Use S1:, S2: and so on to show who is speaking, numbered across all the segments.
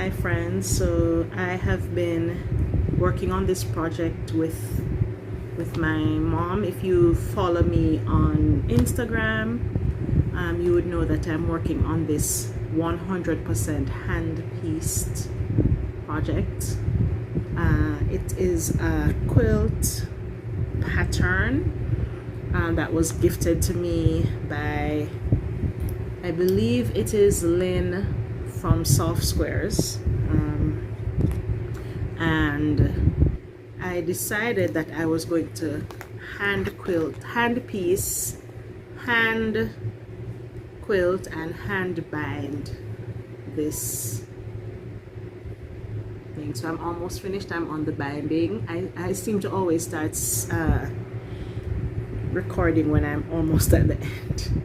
S1: Hi friends, so I have been working on this project with my mom. If you follow me on Instagram, you would know that I'm working on this 100% hand-pieced project. It is a quilt pattern that was gifted to me by, I believe it is Lynn from Soft Squares, and I decided that I was going to hand quilt and hand bind this thing. So I'm almost finished. I'm on the binding. I seem to always start recording when I'm almost at the end.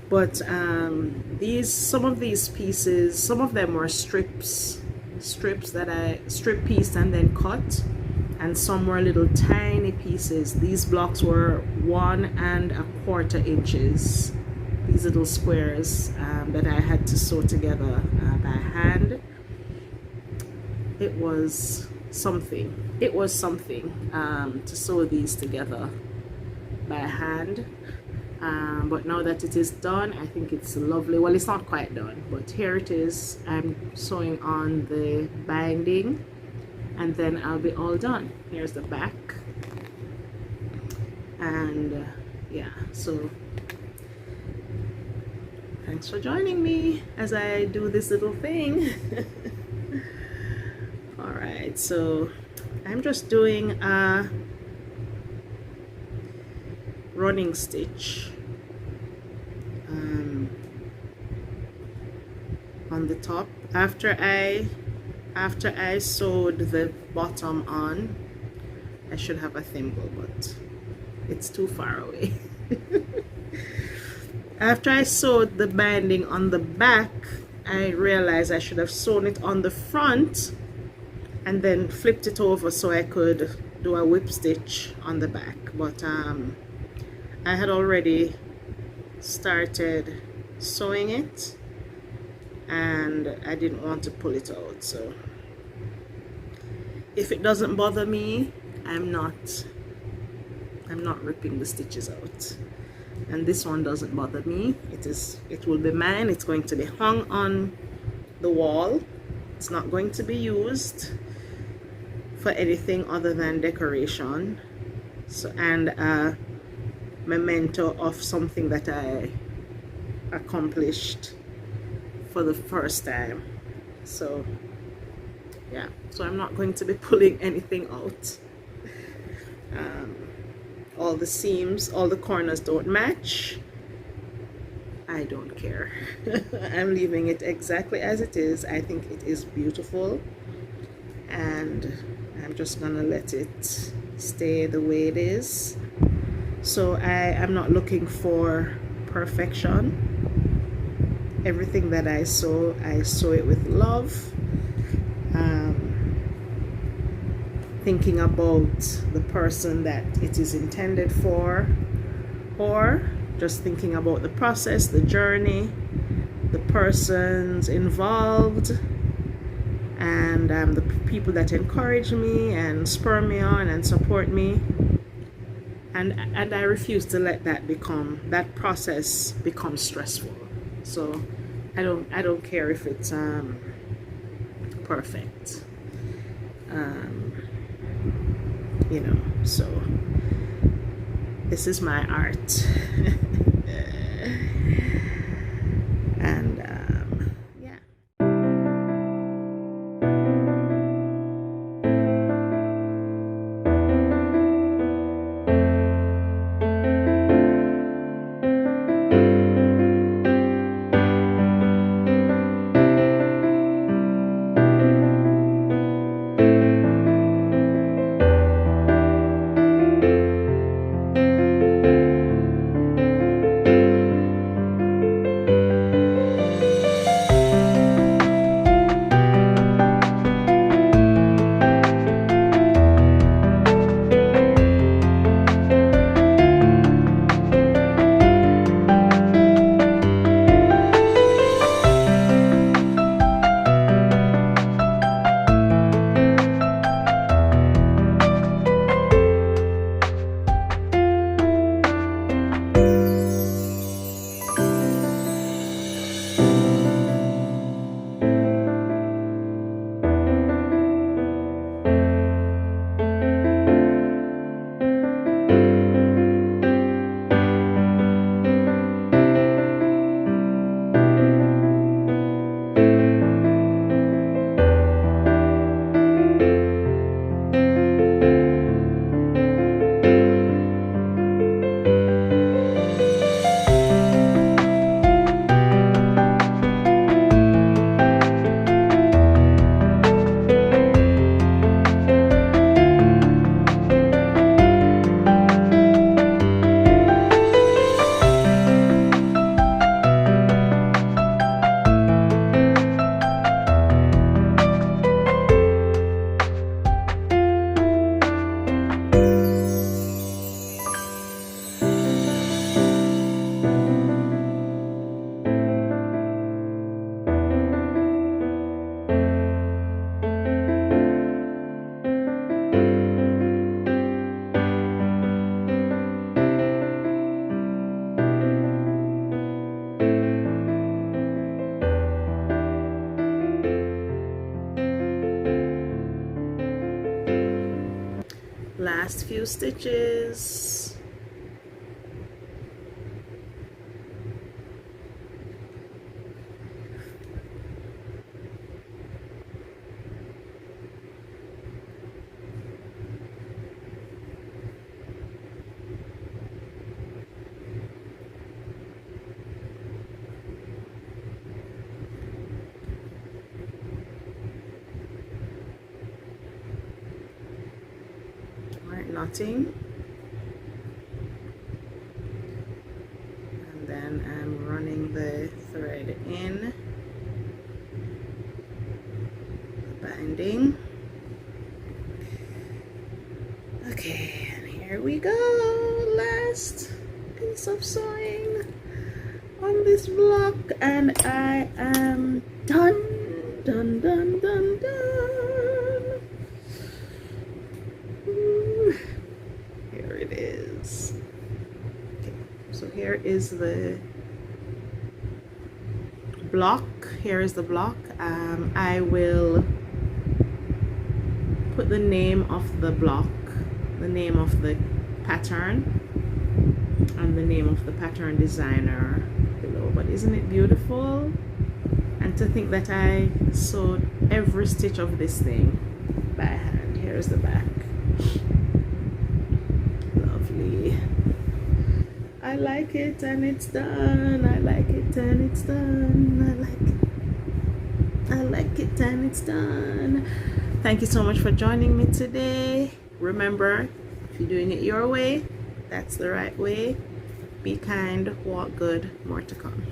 S1: But some of these pieces, some of them were strip pieced and then cut, and some were little tiny pieces. These blocks were 1¼ inches. These little squares that I had to sew together by hand. It was something. It was something to sew these together by hand. But now that it is done, I think it's lovely. Well, it's not quite done, but here it is. I'm sewing on the binding, and then I'll be all done. Here's the back, and yeah, so thanks for joining me as I do this little thing. All right, so I'm just doing a running stitch on the top after I sewed the bottom on. I should have a thimble, but it's too far away. After I sewed the binding on the back, I realized I should have sewn it on the front and then flipped it over so I could do a whip stitch on the back. But I had already started sewing it and I didn't want to pull it out, so if it doesn't bother me, I'm not ripping the stitches out. And this one doesn't bother me. It will be mine. It's going to be hung on the wall. It's not going to be used for anything other than decoration, so, and a memento of something that I accomplished for the first time. So yeah, so I'm not going to be pulling anything out. All the seams, all the corners don't match. I don't care. I'm leaving it exactly as it is. I think it is beautiful, and I'm just gonna let it stay the way it is. So I am not looking for perfection. Everything that I sew it with love, thinking about the person that it is intended for, or just thinking about the process, the journey, the persons involved, and the people that encourage me and spur me on and support me. And I refuse to let that process become stressful. So I don't care if it's perfect, you know. So this is my art. And yeah. few stitches. Knotting, and then I'm running the thread in the binding. Okay, and here we go, last piece of sewing on this block, and I am done. Here it is. Okay, so here is the block. Here is the block. I will put the name of the block, the name of the pattern, and the name of the pattern designer below. But isn't it beautiful? And to think that I sewed every stitch of this thing by hand. Here's the back. Lovely. I like it and it's done. I like it and it's done. I like it and it's done. Thank you so much for joining me today. Remember, if you're doing it your way, that's the right way. Be kind, walk good, more to come.